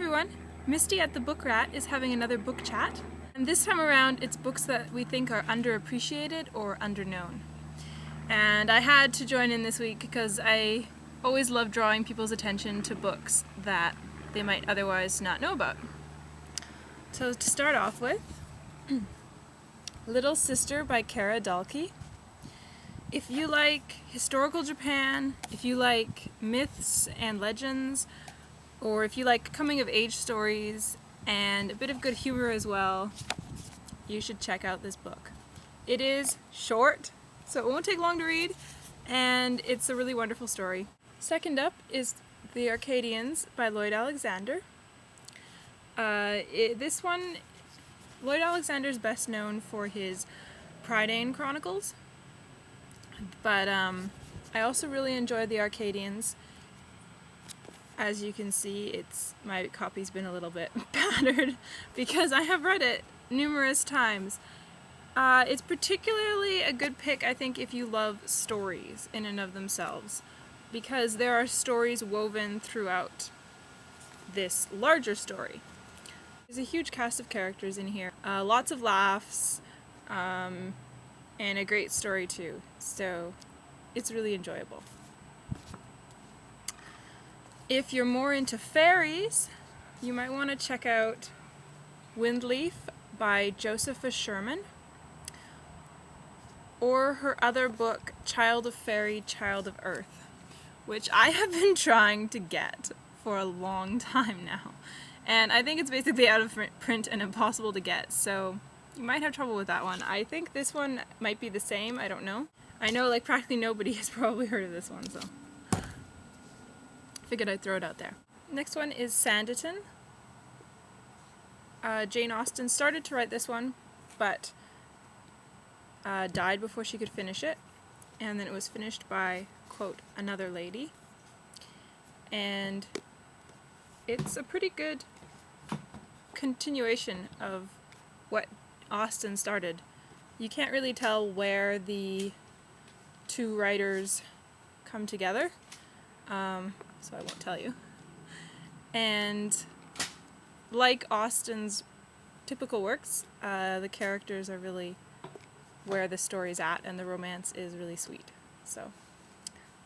everyone! Misty at the Book Rat is having another book chat, and this time around it's books that we think are underappreciated or underknown. And I had to join in this week because I always love drawing people's attention to books that they might otherwise not know about. So to start off with, Little Sister by Kara Dalkey. If you like historical Japan, if you like myths and legends, or if you like coming-of-age stories and a bit of good humor as well, you should check out this book. It is short, so it won't take long to read, and it's a really wonderful story. Second up is The Arcadians by Lloyd Alexander. This one, Lloyd Alexander is best known for his Prydain Chronicles, but I also really enjoyed The Arcadians. As you can see, my copy's been a little bit battered because I have read it numerous times. It's particularly a good pick, I think, if you love stories in and of themselves, because there are stories woven throughout this larger story. There's a huge cast of characters in here, lots of laughs, and a great story too, so it's really enjoyable. If you're more into fairies, you might want to check out Windleaf by Josepha Sherman, or her other book, Child of Fairy, Child of Earth, which I have been trying to get for a long time now. And I think it's basically out of print and impossible to get, so you might have trouble with that one. I think this one might be the same, I don't know. I know like practically nobody has probably heard of this one, so figured I'd throw it out there. Next one is Sanditon. Jane Austen started to write this one, but died before she could finish it, and then it was finished by, quote, another lady. And it's a pretty good continuation of what Austen started. You can't really tell where the two writers come together, so I won't tell you. And like Austen's typical works, the characters are really where the story's at, and the romance is really sweet. So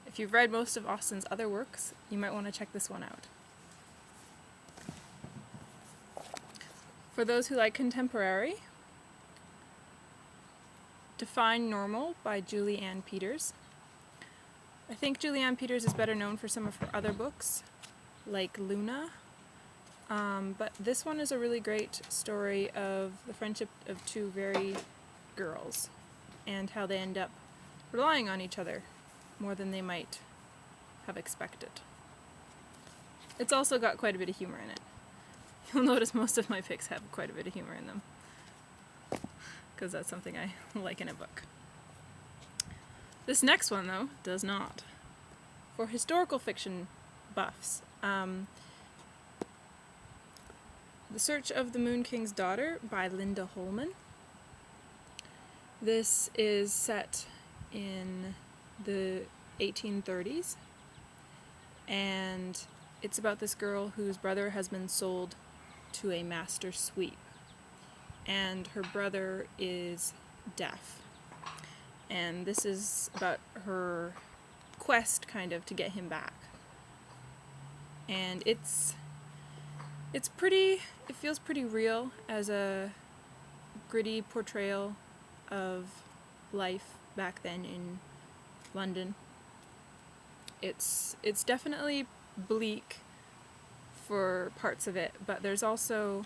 if you've read most of Austen's other works, you might want to check this one out. For those who like contemporary, Define Normal by Julie Ann Peters. I think Julie Ann Peters is better known for some of her other books, like Luna, but this one is a really great story of the friendship of two very girls and how they end up relying on each other more than they might have expected. It's also got quite a bit of humor in it. You'll notice most of my picks have quite a bit of humor in them, because that's something I like in a book. This next one, though, does not. For historical fiction buffs, The Search of the Moon King's Daughter by Linda Holman. This is set in the 1830s, and it's about this girl whose brother has been sold to a master sweep, and her brother is deaf. And this is about her quest, kind of, to get him back. And it feels pretty real as a gritty portrayal of life back then in London. It's definitely bleak for parts of it, but there's also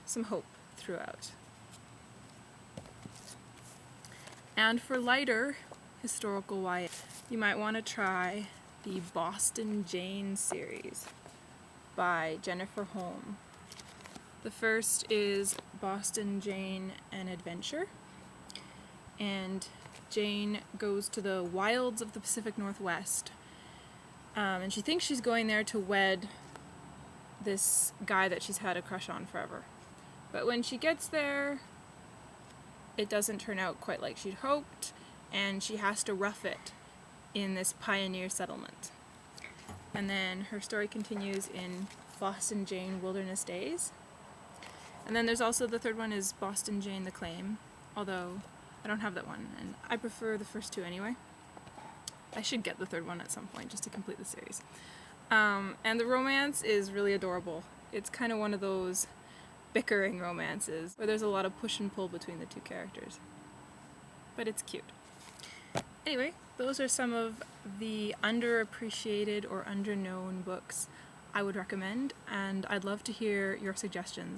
some hope throughout. And for lighter historical YA, you might want to try the Boston Jane series by Jennifer Holm. The first is Boston Jane: An Adventure, and Jane goes to the wilds of the Pacific Northwest, and she thinks she's going there to wed this guy that she's had a crush on forever. But when she gets there, it doesn't turn out quite like she'd hoped, and she has to rough it in this pioneer settlement. And then her story continues in Boston Jane Wilderness Days. And then there's also the third one is Boston Jane The Claim, although I don't have that one, and I prefer the first two anyway. I should get the third one at some point just to complete the series. And the romance is really adorable. It's kind of one of those bickering romances where there's a lot of push and pull between the two characters. But it's cute. Anyway, those are some of the underappreciated or underknown books I would recommend, and I'd love to hear your suggestions.